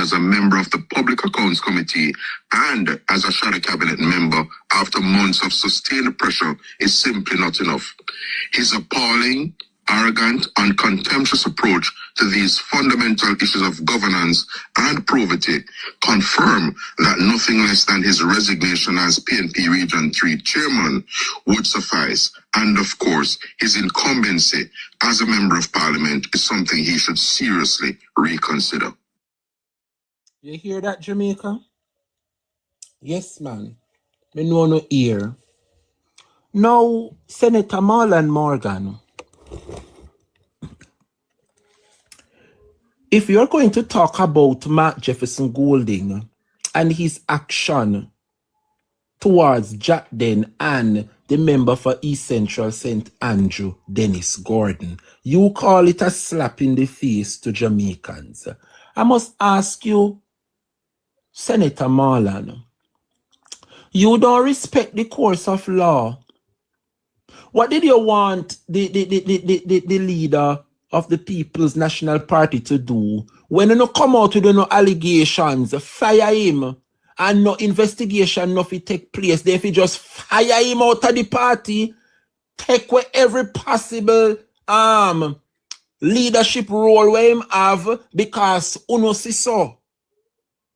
as a member of the Public Accounts Committee and as a shadow cabinet member after months of sustained pressure is simply not enough. His appalling, arrogant, and contemptuous approach to these fundamental issues of governance and probity confirm that nothing less than his resignation as PNP Region 3 chairman would suffice. And of course, his incumbency as a member of parliament is something he should seriously reconsider. You hear that, Jamaica? Yes, man. Me know no ear. Now, Senator Marlon Morgan, if you're going to talk about Mark Jefferson Golding and his action towards Jack Den and the member for East Central St. Andrew, Dennis Gordon, you call it a slap in the face to Jamaicans. I must ask you, Senator Marlon, you don't respect the course of law. What did you want the leader of the People's National Party to do when you come out with no allegations, fire him, and no investigation nothing take place? They if you just fire him out of the party, take away every possible leadership role where him have because uno see so.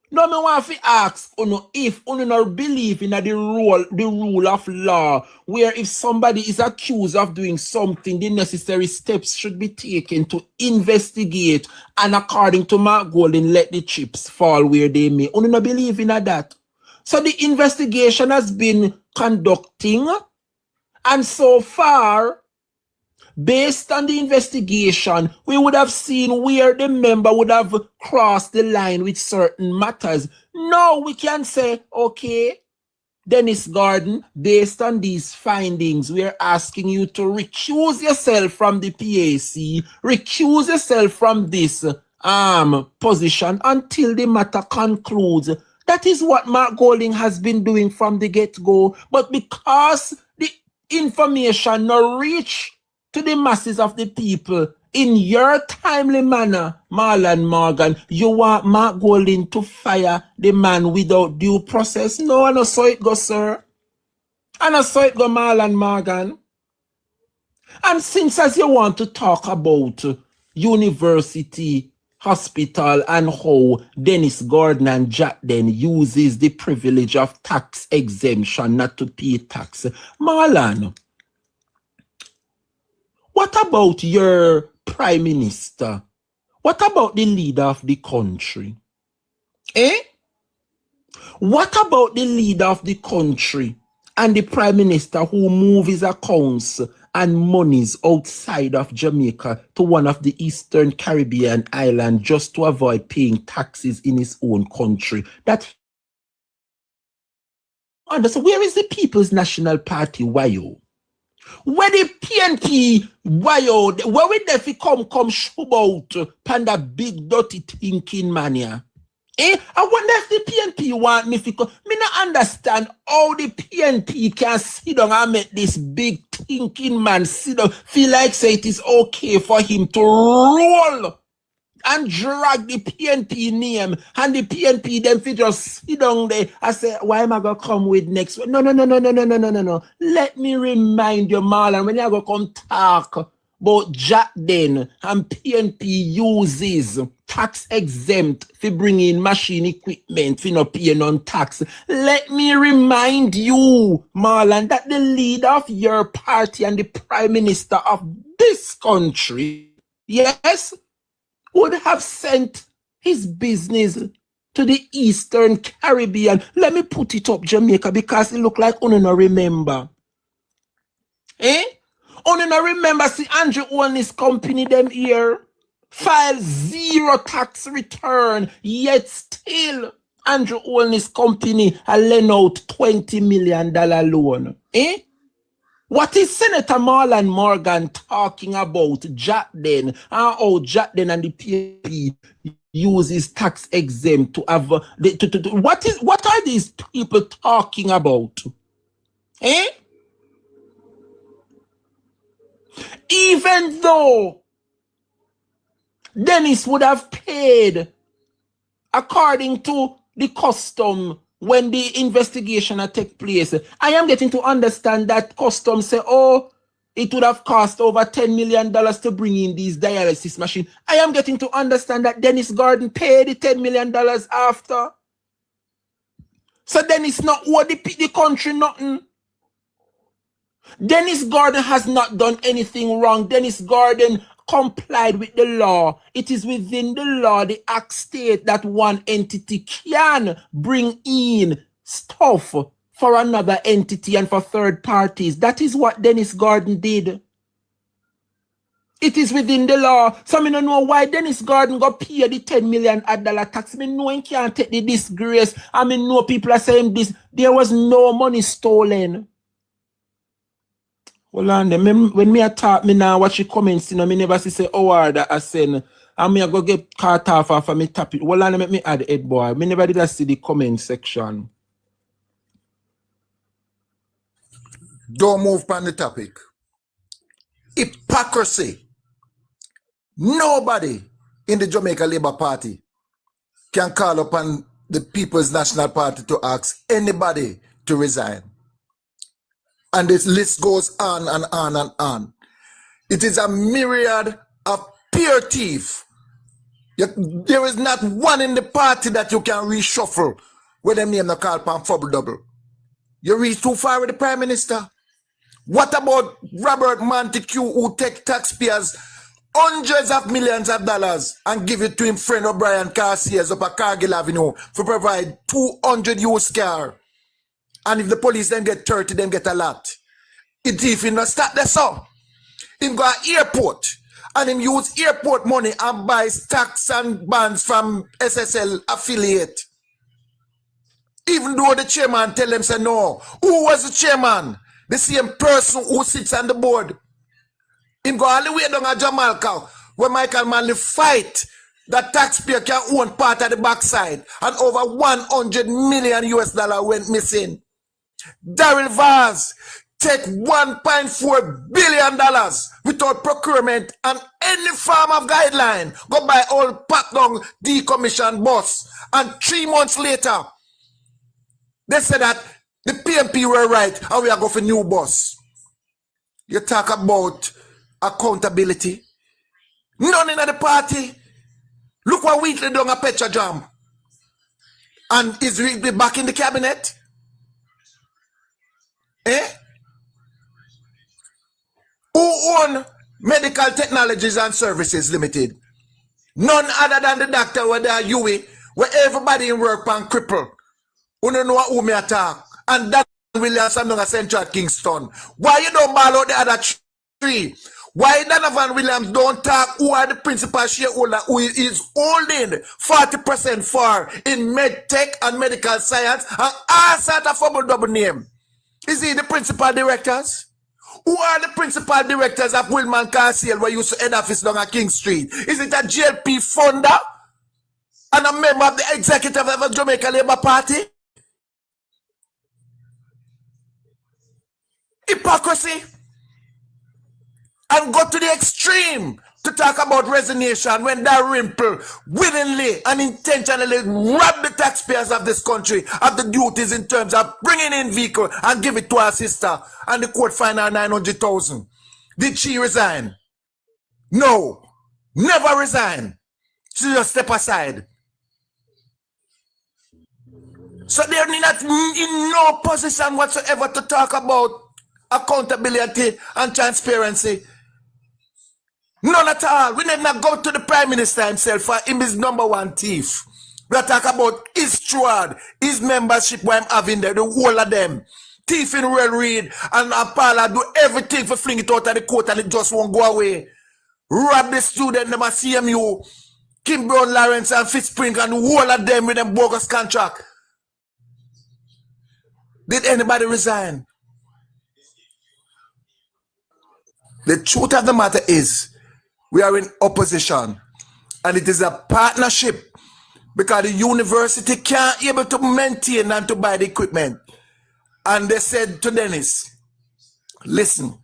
No, me want to ask uno if uno not believe in the rule of law, where if somebody is accused of doing something, the necessary steps should be taken to investigate and according to Mark Golding, let the chips fall where they may. Uno not believe in that. So the investigation has been conducting, and so far, based on the investigation, we would have seen where the member would have crossed the line with certain matters. Now we can say, okay, Dennis Gordon, based on these findings, we are asking you to recuse yourself from the PAC, recuse yourself from this position until the matter concludes. That is what Mark Golding has been doing from the get-go. But because the information not reach to the masses of the people in your timely manner, Marlon Morgan, you want Mark Golding to fire the man without due process? No, I don't saw it go, sir. I don't saw it go, Marlon Morgan. And since as you want to talk about university, hospital, and how Dennis Gordon and Jack then uses the privilege of tax exemption not to pay tax, Marlon, what about your prime minister? What about the leader of the country? What about the leader of the country and the prime minister who move his accounts and monies outside of Jamaica to one of the Eastern Caribbean islands just to avoid paying taxes in his own country? So where is the People's National Party, WAYO? Where the PNP, WAYO, where we if it come shove out panda big dirty thinking mania? I wonder if the PNP want me to come. Me not understand how the PNP can sit down and make this big thinking man sit down, feel like say it is okay for him to roll and drag the PNP name, and the PNP them fi just sit down there. I say, why am I gonna come with next? No. Let me remind you, Marlon, when you go come talk about Jack Den and PNP uses tax exempt for bring in machine equipment for not paying on tax. Let me remind you, Marlon, that the leader of your party and the prime minister of this country, yes, would have sent his business to the Eastern Caribbean. Let me put it up, Jamaica, because it look like you no remember. You no remember, see Andrew Olney's company them here file 0 tax return, yet still Andrew Olney's company lend out $20 million loan. What is Senator Marlon Morgan talking about Jack Den? How Jack Den and the PNP uses tax exempt to have what are these people talking about? Even though Dennis would have paid according to the custom when the investigation take place. I am getting to understand that custom say, oh, it would have cost over $10 million to bring in these dialysis machines. I am getting to understand that Dennis Gordon paid the $10 million after. So Dennis not owe the country nothing. Dennis Gordon has not done anything wrong. Dennis Gordon complied with the law. It is within the law, the act state that one entity can bring in stuff for another entity and for third parties. That is what Dennis Gordon did. It is within the law. So I don't know why Dennis Gordon got pay the $10 million tax. I know he can't take the disgrace. I know people are saying this. There was no money stolen. Hold on, when me talk, me now watch the comments, me never say Howard I send, and me go get caught off after me tap it. Hold on, make me add it, boy. Me never did see the comment section. Don't move on the topic. Hypocrisy. Nobody in the Jamaica Labour Party can call upon the People's National Party to ask anybody to resign. And this list goes on and on and on. It is a myriad of pure thief. There is not one in the party that you can reshuffle with them name the call upon Fubble Double. You reach too far with the Prime Minister. What about Robert Montague, who take taxpayers hundreds of millions of dollars and give it to him friend O'Brien Carciers up at Cargill Avenue for provide 200 used car? And if the police then get 30, then get a lot. If he not start the song, him go to airport and him use airport money and buy stocks and bonds from SSL affiliate. Even though the chairman tell them say no. Who was the chairman? The same person who sits on the board. Him go all the way down to Jamaica where Michael Manley fight that taxpayer can own part of the backside and over 100 million US dollar went missing. Daryl Vaz take $1.4 billion without procurement and any form of guideline. Go buy all packed down decommissioned bus. And 3 months later, they said that the PNP were right and we are going for new bus. You talk about accountability. None in the party. Look what Wheatley done a Petra Jam. And is Wheatley back in the cabinet? Eh? Who own Medical Technologies and Services Limited? None other than the doctor where they are Huey, where everybody in work can cripple. You don't know who me attack. And that Williams and Central Kingston. Why you don't ball out the other three? Why Donovan Williams don't talk who are the principal shareholder who is holding 40% for in medtech and medical science and all sort of Fubble Double name? Is he the principal directors? Who are the principal directors of Wilman Carciel where used to head office down at King Street? Is it a GLP funder and a member of the executive of the Jamaica Labour Party? Hypocrisy. And go to the extreme to talk about resignation when Dalrymple willingly and intentionally rob the taxpayers of this country of the duties in terms of bringing in vehicle and give it to her sister and the court fine her 900,000. Did she resign? No, never resign. She just step aside. So they're not in no position whatsoever to talk about accountability and transparency. None at all. We need not go to the Prime Minister himself for him is #1 thief. We talk about his steward, his membership where I'm having there, the whole of them. Thief in Real Read and Apala do everything for fling it out of the court and it just won't go away. Rob the student, them at CMU, Kim Brown Lawrence and Fitzspring and the whole of them with them bogus contract. Did anybody resign? The truth of the matter is, we are in opposition and it is a partnership because the university can't able to maintain and to buy the equipment. And they said to Dennis, listen,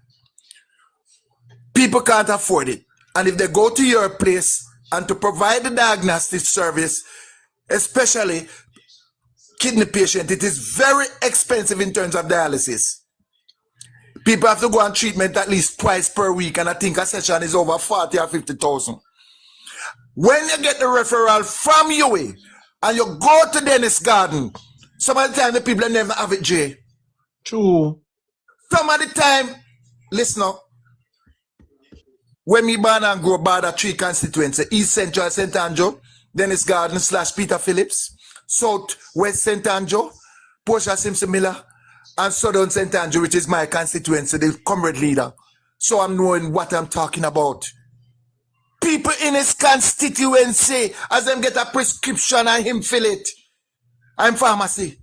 people can't afford it. And if they go to your place and to provide the diagnostic service, especially kidney patient. It is very expensive in terms of dialysis. People have to go on treatment at least twice per week, and I think a session is over 40 or 50,000. When you get the referral from UA and you go to Dennis Garden, some of the time the people never have it, Jay. True. Some of the time, listen up. When me born and grow by the 3 constituency, East Central St. Andrew, Dennis Garden / Peter Phillips, South West St. Andrew, Portia Simpson Miller, and Southern St. Andrew, which is my constituency, the comrade leader. So I'm knowing what I'm talking about. People in his constituency, as them get a prescription and him fill it. I'm pharmacy.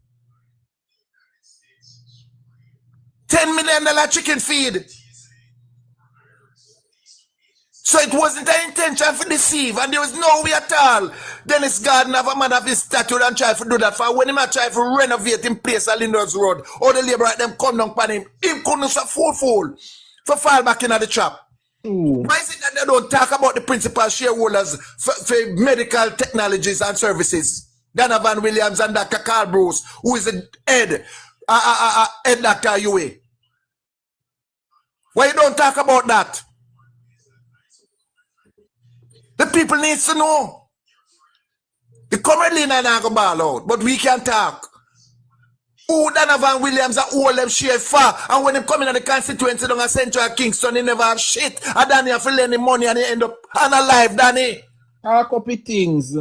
$10 million chicken feed. So it wasn't an intention to deceive, and there was no way at all. Dennis Garden have a man of his stature and try to do that for when him a try to renovate in place of Linders Road. All the labor them come down upon him. Him couldn't fool for fall back in the trap. Why is it that they don't talk about the principal shareholders for medical technologies and services? Donovan Williams and Dr. Carl Bruce, who is the head Dr. UA. Why you don't talk about that? The people need to know. The current leader not go ball out, but we can talk. Who Donovan Williams are all them share far, and when they come in the constituency down at Central Kingston, they never have shit. And Danny have to lend the money and they end up unalive, Danny. A couple things.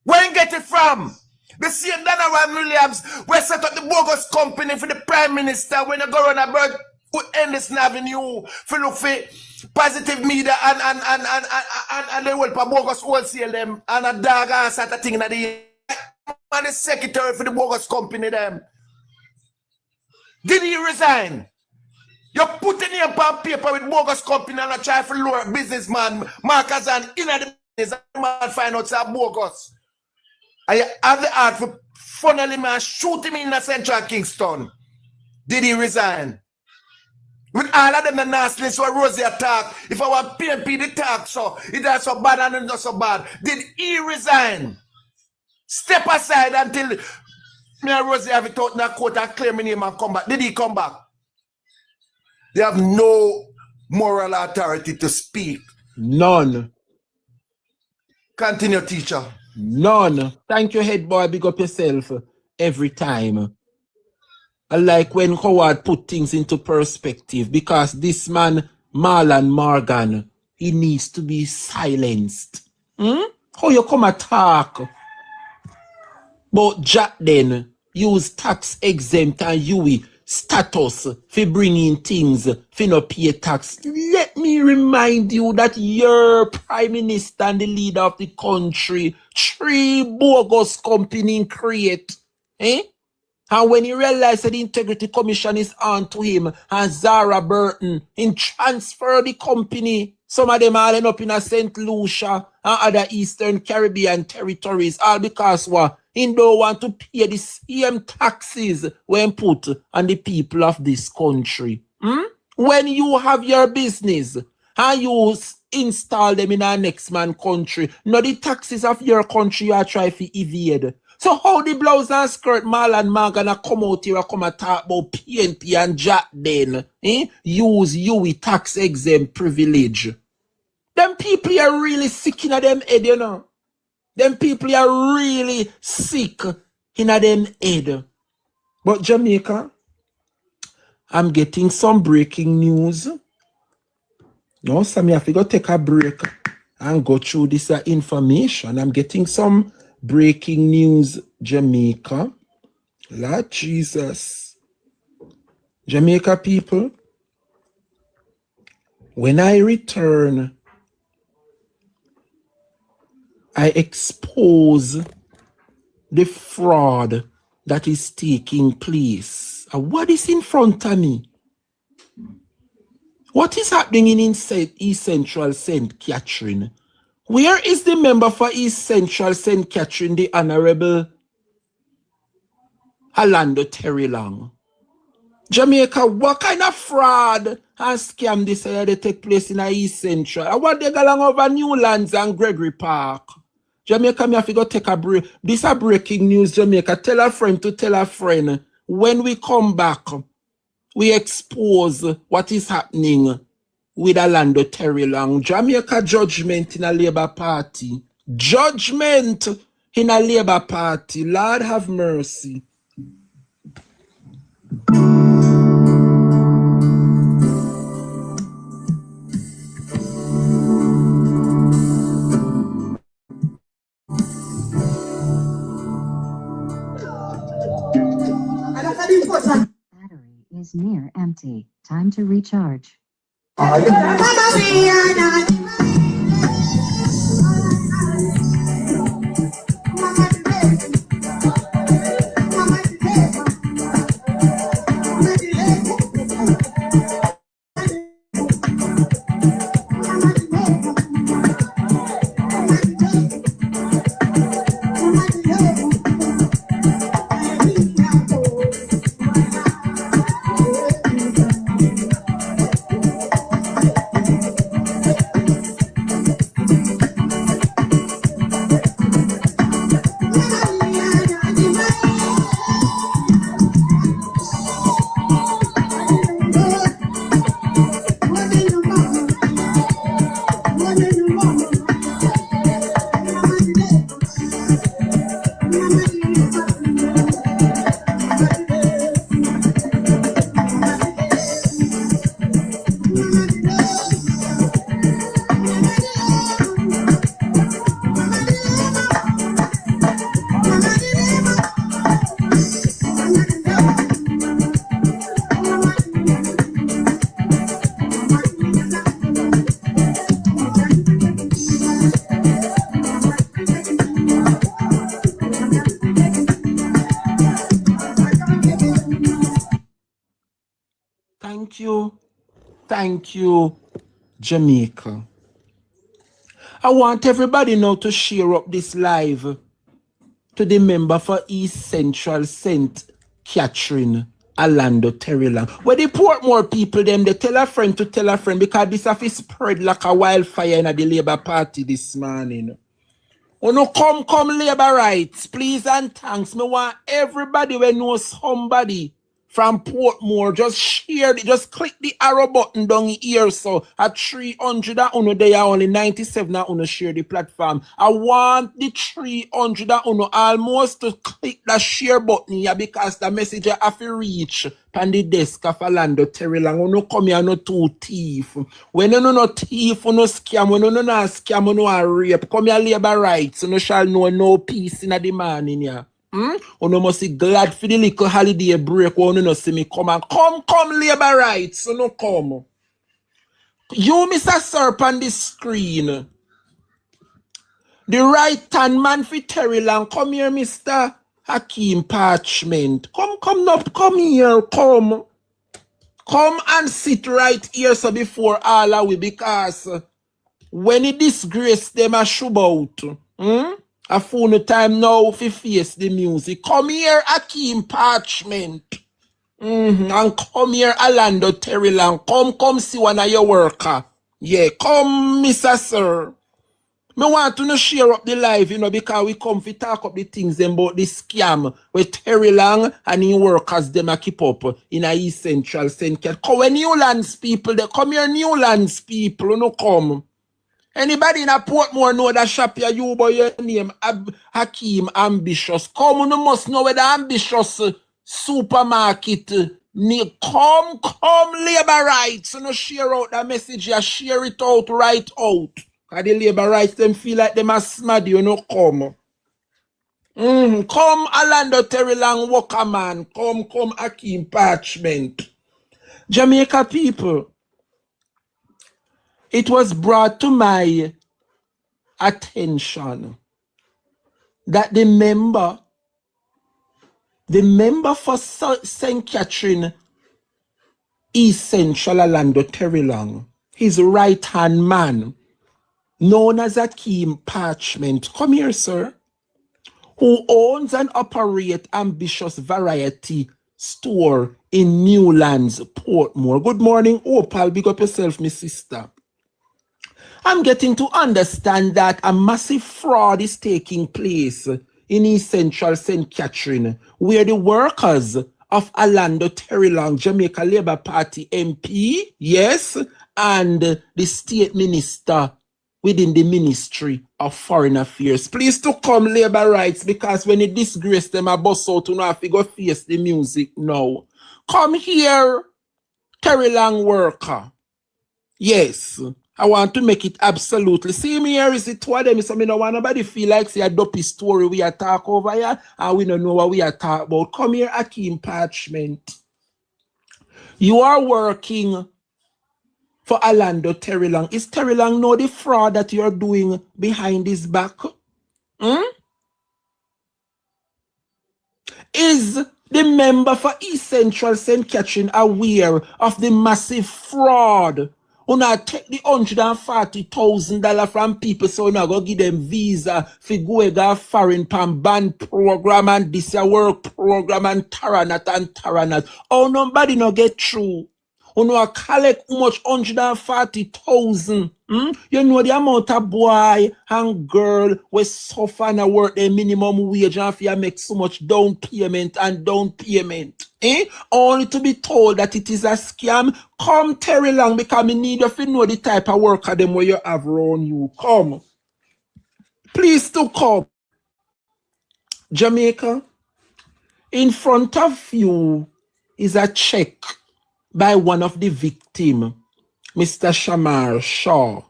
Where you get it from? The same Donovan Williams, we set up the bogus company for the Prime Minister when you go on a bird who end this avenue for look for positive media and they will bogus wholesale them and a dog ass at a thing in the and the secretary for the bogus company them. Did he resign? You put in your paper with bogus company and I try for lower businessman Marcus and in the business and find out it's bogus. I have the art for funnel him and shoot him in the Central Kingston. Did he resign? With all of them the nastiness where Rosie attack, if I want PNP the talk so it is so bad and not so bad. Did he resign? Step aside until me and Rosie have it out in the court and claim my name and come back. Did he come back? They have no moral authority to speak. None. Continue, teacher. None. Thank you, head boy. Big up yourself every time. I like when Howard put things into perspective because this man, Marlon Morgan, he needs to be silenced. How you come attack? But Jack then use tax exempt and UE status for bringing things for no pay tax. Let me remind you that your prime minister and the leader of the country 3 bogus company create. And when he realized that the Integrity Commission is on to him and Zara Burton, he transferred the company. Some of them all end up in a St. Lucia and other Eastern Caribbean territories, all because what? He don't want to pay the same taxes when put on the people of this country. When you have your business and you install them in our next man country, not the taxes of your country you are trying to evade. So how the blouse and skirt Marlon Morgan come out here and come and talk about PNP and Jack then? Use UE tax exempt privilege. Them people are really sick in them head, you know. Them people are really sick in them head. But Jamaica, I'm getting some breaking news. No, so I have to go take a break and go through this information. I'm getting some breaking news, Jamaica. Lord Jesus. Jamaica people, when I return, I expose the fraud that is taking place. What is in front of me? What is happening in East Central St. Catherine? Where is the member for East Central St. Catherine, the Honorable Orlando Terry Long? Jamaica, what kind of fraud and scam this they take place in East Central? I want they go along over Newlands and Gregory Park. Jamaica, me have to go take a break. This is breaking news, Jamaica. Tell a friend to tell a friend. When we come back, we expose what is happening with Orlando Terry Long. Jamaica judgment in a Labour Party. Judgment in a Labour Party. Lord have mercy. Battery is near empty. Time to recharge. Thank you, Jamaica. I want everybody now to share up this live to the member for East Central St. Catherine, Orlando Terry Long. Where they port more people, them they tell a friend to tell a friend, because this have spread like a wildfire in the Labour Party this morning. Oh no, come Labour rights, please and thanks. Me want everybody who knows somebody from Portmore, just share it, just click the arrow button down here. So at 300 they are only 97 share the platform. I want the 300 almost to click the share button here, because the message have to reach on the desk of Orlando Terry Long. No come here no two thief. When you no thief, no scam, when you no scam, no rape, come here Labour rights, no shall know no peace in the morning here. You must be glad for the little holiday break when you see me come and come Labour rights, so no come. You Mr. Serp on the screen. The right hand man for Terry Long, come here, Mr. Hakeem Parchment. Come here, come. Come and sit right here so before all of we, because when he disgrace them a show out. A phone time now if face the music. Come here, Hakeem Parchment. And come here, Orlando Terry Long. Come see one of your worker. Yeah, come, Mr. Sir. Me want to share up the live, because we come to talk up the things about the scam with Terry Long and his workers them a keep up in a East Central St. Catherine. Come when Newlands people, they come here, Newlands people, no come. Anybody in a Portmore know that shop here, you boy your name Hakeem Ambitious. Come, you must know where the Ambitious supermarket come Labour rights. You share out that message, you share it out right out. Because the Labour rights them feel like them are smart, come. Come Orlando Terry Long Walker man. Come Hakeem Parchment. Jamaica people. It was brought to my attention that the member for St. Catherine East Central Orlando Terry Long, his right-hand man, known as Hakeem Parchment, come here, sir, who owns and operates Ambitious Variety Store in Newlands, Portmore. Good morning, Opal. Big up yourself, my sister. I'm getting to understand that a massive fraud is taking place in East Central St. Catherine, where the workers of Orlando Terrylang, Jamaica Labour Party MP, yes, and the state minister within the Ministry of Foreign Affairs. Please to come, labor rights, because when it disgrace them, I bust out to know if you go face the music now. Come here, Terrylang worker. Yes, I want to make it absolutely. See me here, is it two of them? So I don't want nobody feel like say a dopey story we are talk over here and we don't know what we are talking about. Come here, Akeem Parchment. You are working for Orlando Terrylang. Is Terrylang know the fraud that you're doing behind his back? Is the member for East Central St. Catherine aware of the massive fraud? Una take the $140,000 from people so una go give them visa for go to foreign pan band program and this a work program and taranat. Oh, nobody no get through. Una collect how much 140,000. You know the amount of boy and girl we suffer and work the minimum wage and if you make so much down payment. Only to be told that it is a scam. Come Terrylang because me need you to know the type of worker them where you have around you. Come. Please to come. Jamaica, in front of you is a check by one of the victims, Mr. Shamar Shaw.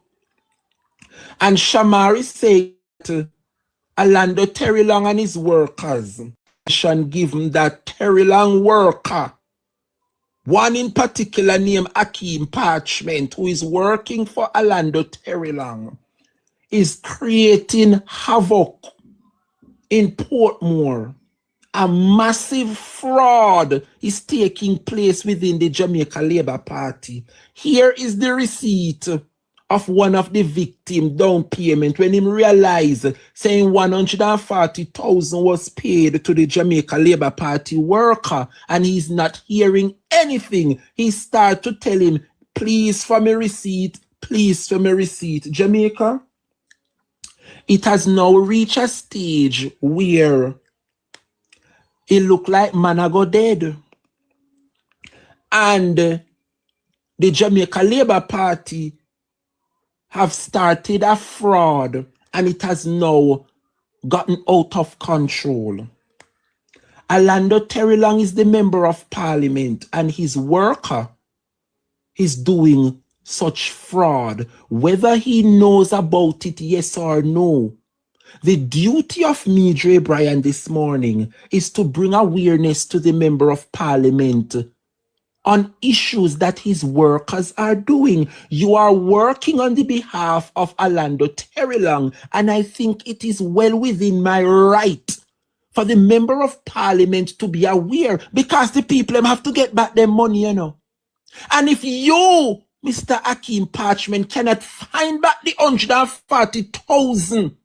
And Shamar is saying that Orlando Terrylang and his workers should give him that Terrylang worker, one in particular named Akeem Parchment, who is working for Orlando Terrylang, is creating havoc in Portmore. A massive fraud is taking place within the Jamaica Labour Party. Here is the receipt of one of the victims down payment when he realized saying 140,000 was paid to the Jamaica Labour Party worker and he's not hearing anything. He started to tell him, please for me receipt, please for me receipt. Jamaica, it has now reached a stage where it look like man a go dead. And the Jamaica Labour Party have started a fraud and it has now gotten out of control. Orlando Terrylang is the member of parliament and his worker is doing such fraud. Whether he knows about it, yes or no. The duty of me, Dre Bryan, this morning is to bring awareness to the member of parliament on issues that his workers are doing. You are working on the behalf of Orlando Terrylang, and I think it is well within my right for the member of parliament to be aware because the people have to get back their money, you know. And if you, Mr. Akeem Parchment, cannot find back the 140,000,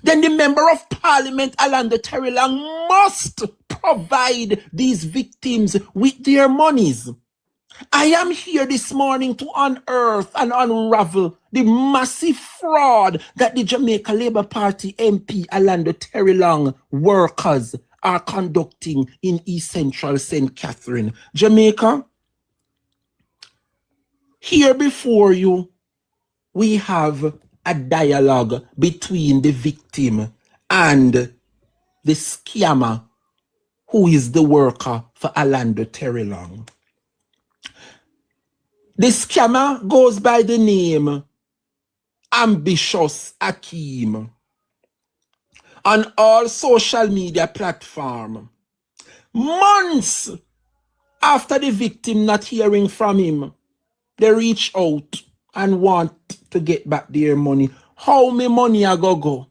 then the member of parliament, Orlando Terrylang, must provide these victims with their monies. I am here this morning to unearth and unravel the massive fraud that the Jamaica Labour Party MP, Orlando Terrylang workers are conducting in East Central St. Catherine. Jamaica, here before you, we have a dialogue between the victim and the scammer who is the worker for Orlando Terrylang. The scammer goes by the name Ambitious Akeem on all social media platforms. Months after the victim not hearing from him, they reach out and want to get back their money. How me money a go?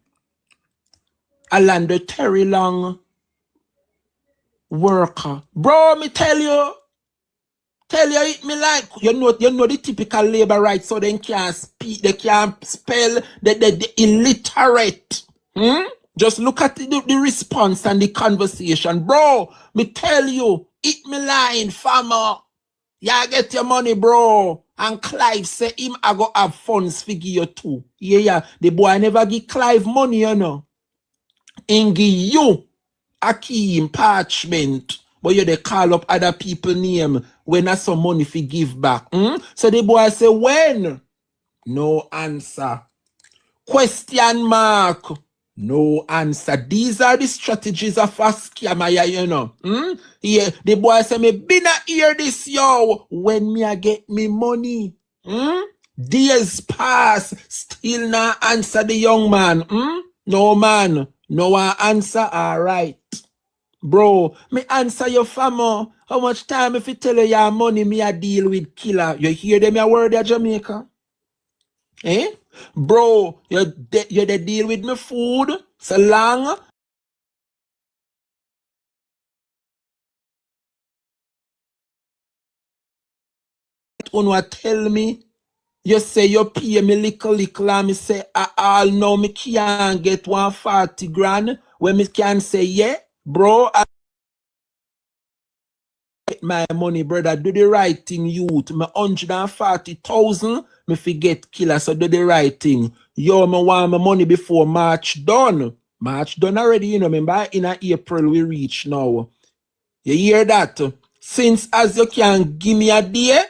Orlando Terrylang worker. Bro, me tell you it me like, you know the typical labor rights, so they can't speak, they can't spell, the illiterate. Just look at the response and the conversation. Bro, me tell you, it me line, farmer. Yeah, get your money, bro. And Clive say him I go have funds figure you too. Yeah. The boy never give Clive money, you know. And give you Akeem parchment. But you they call up other people name when I some money fi give back. So the boy say when? No answer. Question mark. No answer. These are the strategies of a scammer, you know. Yeah, the boy say me been a hear this, yo. When me I get me money. Days pass, still not answer the young man. No man, no one answer. All right. Bro, me answer your famo. How much time if you tell you your money me a deal with killer? You hear them your word at Jamaica? Eh? Bro, you de deal with me food so long. Unwa tell me, you say you pay me little and me say all now me can't get 140 grand. When me can say yeah, bro, I get my money, brother. Do the right thing, youth. Me 140,000, me forget killer, so do the right thing. Yo, me want my money before March done. March done already, you know, remember in April we reach now. You hear that? Since as you can give me a day,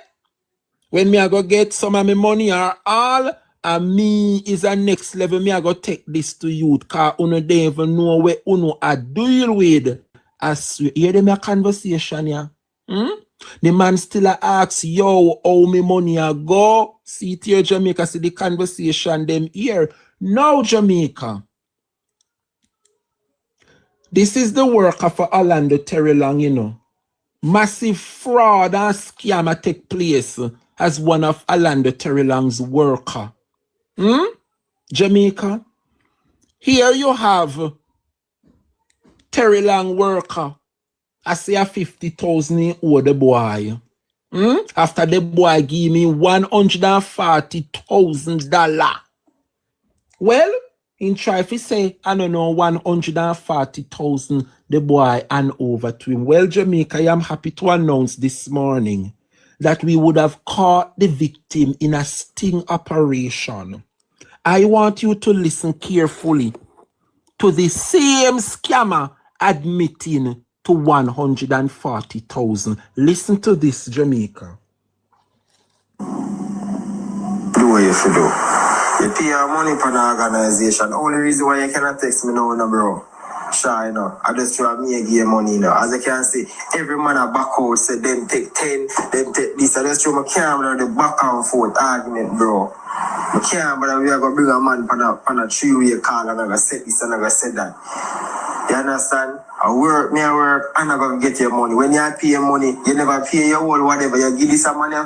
when me I go get some of my money or all, and me is a next level, me I go take this to youth, cause uno don't even know where uno a deal with. As you hear them a conversation, yeah. The man still a ask, yo, how me money a go? See it here, Jamaica, see the conversation them here. Now, Jamaica. This is the work of Orlando Terry Long, you know. Massive fraud and scam take place as one of Orlando Terry Long's worker. Jamaica. Here you have Terry Long worker. I say a 50,000 in owe the boy. After the boy give me $140,000. Well, in try if he say, I don't know, 140,000 the boy and over to him. Well, Jamaica, I am happy to announce this morning that we would have caught the victim in a sting operation. I want you to listen carefully to the same scammer admitting to 140,000. Listen to this, Jamaica. Do what you should do. You pay your money for an organization. Only reason why you cannot text me now, bro. Sure, you know. I just try me give you money, you know. As I can see, every man a back out say them take 10, them take this. I just show my camera the back and forth argument, bro. I can't, but we are going to bring a man on a 3-way call and I'm going to set this and I'm going to set that. You understand? I work, and I'm going to get your money. When you pay your money, you never pay your whole whatever. You give this a money,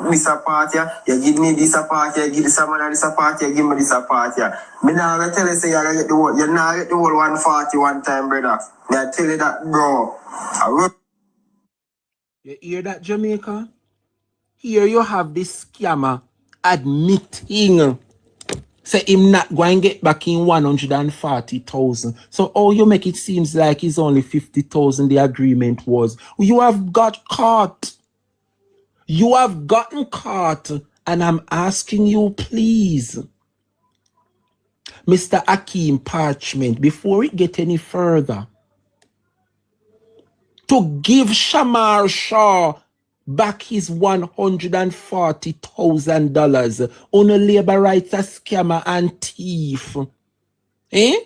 this a party, you give me this a party, you give this a money, this a party, you give me this a party. Me now going to tell you, say you're going to get the whole, you're not get the whole 140 one time, brother. Me I tell you that, bro. I work. You hear that, Jamaica? Here you have this scammer admitting, say him not going to get back in 140,000. So how you make it seems like it's only 50,000 the agreement was. You have got caught. You have gotten caught. And I'm asking you, please, Mr. Akeem Parchment, before we get any further, to give Shamar Shaw back his $140,000 on a labor rights a scammer and thief. Eh?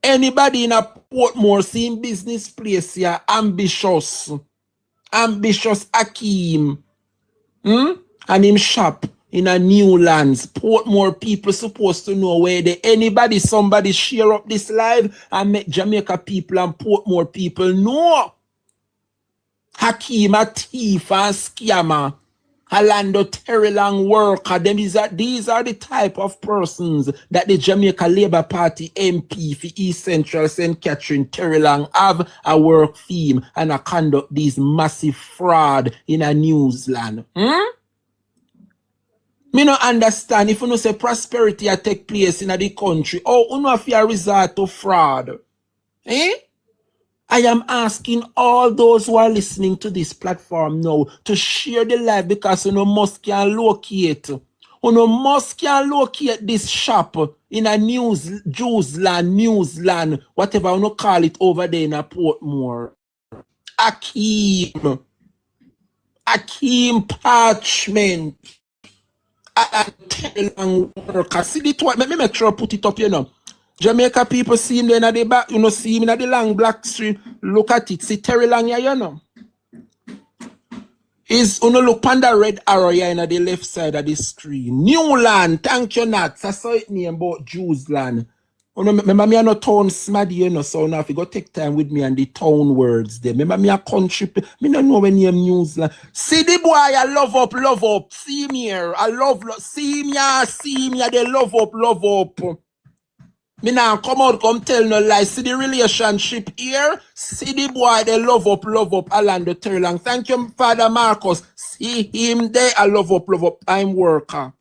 Anybody in a Portmore same business place here, ambitious Akeem, and him shop in a Newlands. Portmore people supposed to know where they somebody share up this live and make Jamaica people and Portmore people know. Hakeem a thief and scammer. Orlando Terry Long worker. These are the type of persons that the Jamaica Labour Party MP for East Central St. Catherine Terry Long have a work theme and a conduct these massive fraud in a newsland. Me no understand if you no say prosperity a take place in the country. Oh, you know if you resort to fraud. Eh? I am asking all those who are listening to this platform now to share the live because you know must can locate. You know must can locate this shop in a Newsland, whatever you know call it over there in a Portmore. Akeem Parchment. And tell worker. See the twat, let me make sure I put it up, you know. Jamaica people see him there in the back, you know, see him in the long black street. Look at it. See Terry Long here, you know. Is you know look on the red arrow here in the left side of the screen. Newland, thank you not. I saw it name about Jewsland. You know, remember me a no town smaddy, you know, so now if you go take time with me and the town words there. Remember me a country, me no know when name Newsland. See the boy, I love up. See me here, I love, see me, they love up. Me now come out, come tell no lie. See the relationship here. See the boy, they love up, Orlando Terrylang. Thank you, Father Marcus. See him there, I love up. I'm worker.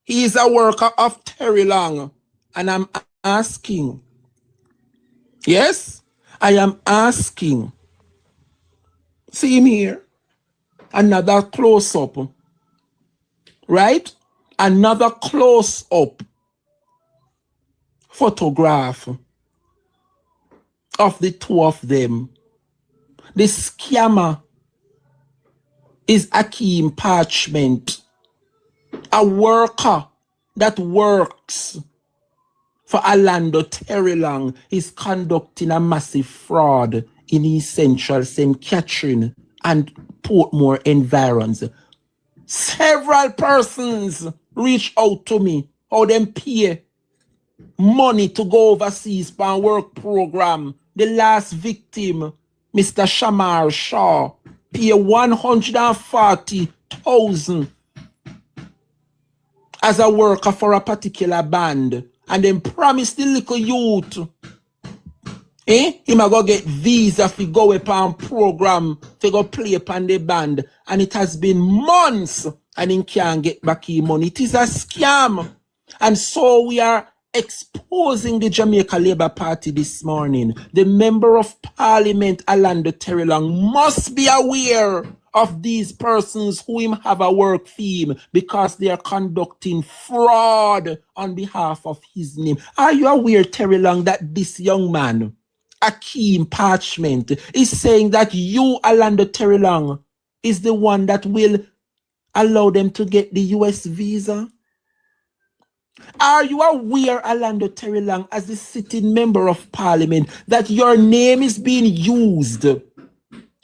He is a worker of Terrylang. And I'm asking. Yes? I am asking. See him here. Another close-up. Right? Another close-up photograph of the two of them. The scammer is Akeem Parchment, a worker that works for Orlando Terrylang is conducting a massive fraud in East Central St. Catherine and Portmore environs. Several persons reach out to me how them pay money to go overseas for a work program. The last victim, Mr. Shamar Shaw, pay 140,000 as a worker for a particular band, and then promise the little youth, he might go get visa if he go upon program to go play upon the band, and it has been months and he can't get back his money. It is a scam, and so we are exposing the Jamaica Labour Party this morning. The Member of Parliament, Orlando Terrylang, must be aware of these persons who him have a work theme because they are conducting fraud on behalf of his name. Are you aware, Terrylang, that this young man, Akeem Parchment, is saying that you, Orlando Terrylang, is the one that will allow them to get the US visa? Are you aware, Orlando Terrylang, as the sitting member of parliament, that your name is being used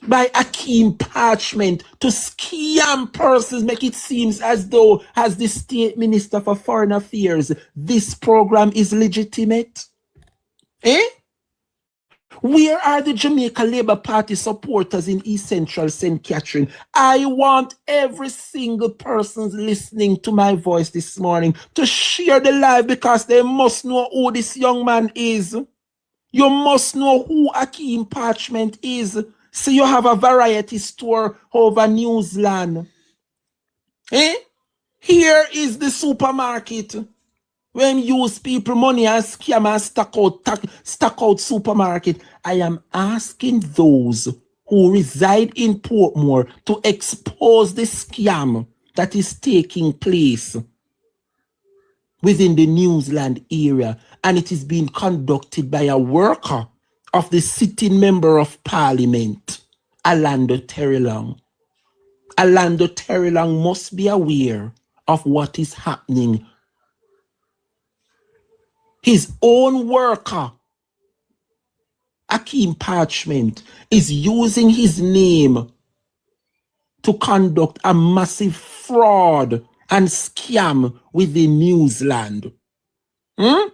by Akeem Parchment to scam persons, make it seem as though, as the State Minister for Foreign Affairs, this program is legitimate? Where are the Jamaica Labour Party supporters in East Central St. Catherine? I want every single person listening to my voice this morning to share the live because they must know who this young man is. You must know who Akeem Parchment is. So you have a variety store over Newsland. Here is the supermarket. When use people money and scam and stack out supermarket, I am asking those who reside in Portmore to expose the scam that is taking place within the Newsland area, and it is being conducted by a worker of the sitting member of parliament, Orlando Terrylang. Orlando Terrylang must be aware of what is happening. His own worker, Akeem Parchment, is using his name to conduct a massive fraud and scam within Newsland. And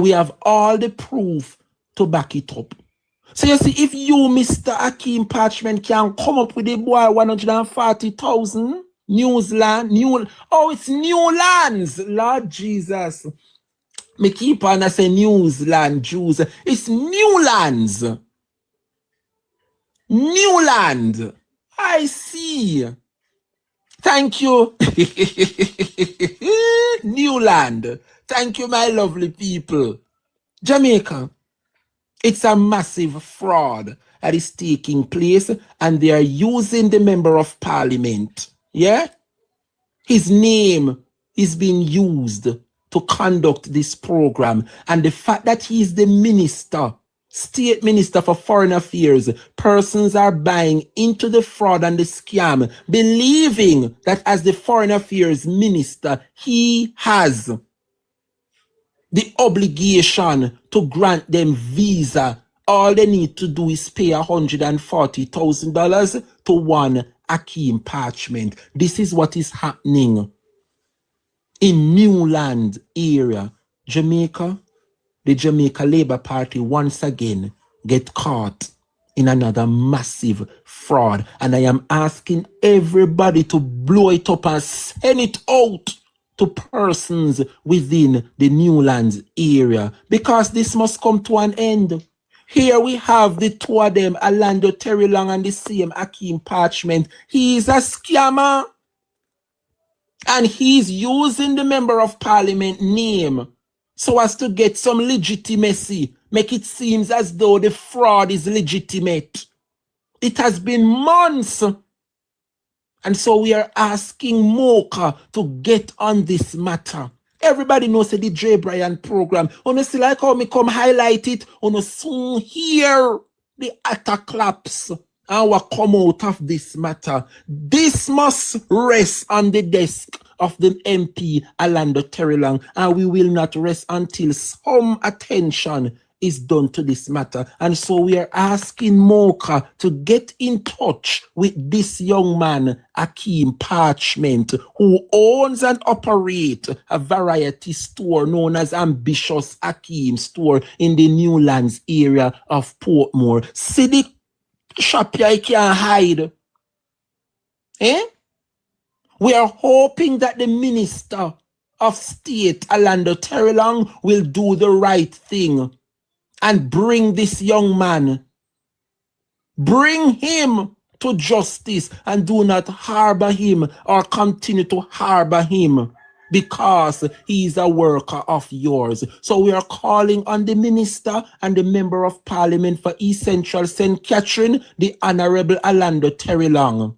we have all the proof to back it up. So you see, if you, Mr. Akeem Parchment, can come up with a boy 140,000, Newsland, it's Newlands, Lord Jesus. Me keep on say Newsland, Jews. It's Newlands. Newland. I see. Thank you. Newland. Thank you, my lovely people. Jamaica. It's a massive fraud that is taking place, and they are using the member of parliament. Yeah? His name is being used to conduct this program. And the fact that he is the minister, state minister for foreign affairs, persons are buying into the fraud and the scam, believing that as the foreign affairs minister, he has the obligation to grant them visa. All they need to do is pay $140,000 to one Akeem Parchment. This is what is happening in Newland area, Jamaica. The Jamaica Labour Party once again get caught in another massive fraud. And I am asking everybody to blow it up and send it out to persons within the Newlands area, because this must come to an end. Here we have the two of them, Orlando Terry Long and the same Akeem Parchment. He is a scammer. And he's using the member of parliament name so as to get some legitimacy, make it seem as though the fraud is legitimate. It has been months. And so we are asking Mocha to get on this matter. Everybody knows the J. Bryan program. Honestly, like how me come highlight it, on soon hear the attack claps and what come out of this matter. This must rest on the desk of the MP Orlando Terry Long, and we will not rest until some attention is done to this matter. And so we are asking Mocha to get in touch with this young man, Akeem Parchment, who owns and operates a variety store known as Ambitious Akeem Store in the Newlands area of Portmore. See the shop here, you can't hide. Eh? We are hoping that the Minister of State, Orlando Terry Long, will do the right thing and bring this young man, bring him to justice, and do not harbor him or continue to harbor him because he is a worker of yours. So we are calling on the minister and the member of parliament for East Central St. Catherine, the Honorable Orlando Terry Long.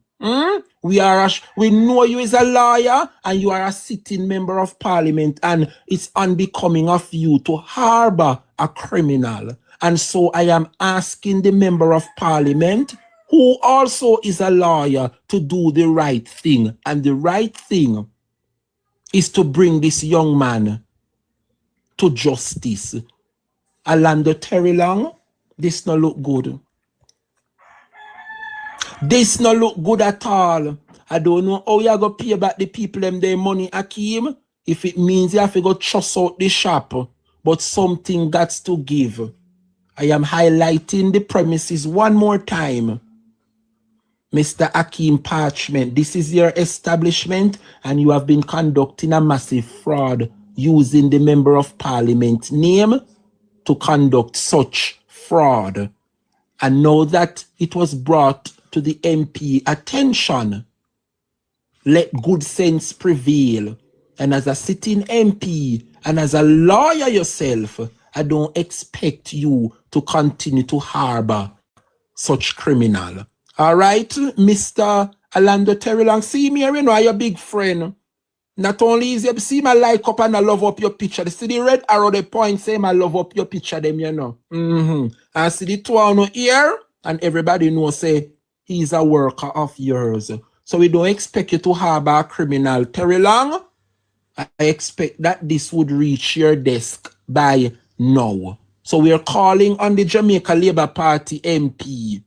We know you is a lawyer and you are a sitting member of parliament, and it's unbecoming of you to harbor a criminal. And so I am asking the member of parliament, who also is a lawyer, to do the right thing. And the right thing is to bring this young man to justice. Orlando Terry Long, this no look good. This no look good at all. I don't know how you are going to pay back the people them their money, Akeem, if it means you have to go trust out the shop. But something got to give. I am highlighting the premises one more time. Mr. Akeem Parchment, this is your establishment, and you have been conducting a massive fraud using the member of parliament name to conduct such fraud. And now that it was brought to the MP attention, let good sense prevail. And as a sitting MP and as a lawyer yourself, I don't expect you to continue to harbor such criminal. All right, Mr. Orlando Terry Long, see me here, you know, I'm your big friend. Not only is you see my like up and I love up your picture. See the red arrow, the point saying I love up your picture, them, you know. And see the two on here, and everybody knows say he's a worker of yours. So we don't expect you to harbor a criminal. Terry Long, I expect that this would reach your desk by now. So we are calling on the Jamaica Labour Party MP,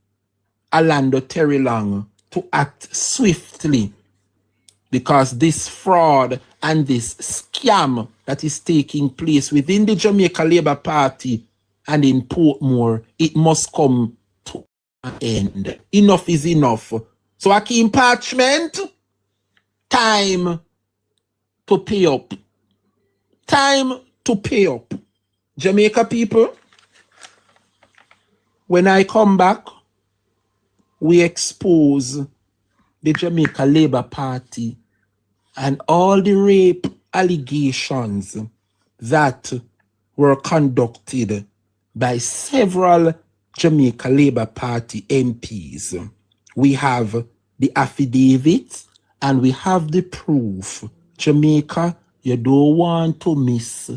Orlando Terry Long, to act swiftly, because this fraud and this scam that is taking place within the Jamaica Labour Party and in Portmore, it must come to an end. Enough is enough. So Akeem Parchment, time to pay up. Time to pay up. Jamaica people, when I come back, we expose the Jamaica Labour Party and all the rape allegations that were conducted by several Jamaica Labour Party MPs. We have the affidavit and we have the proof. Jamaica, you don't want to miss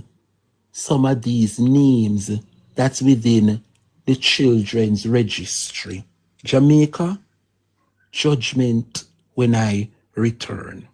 some of these names that's within the children's registry. Jamaica, judgment when I return.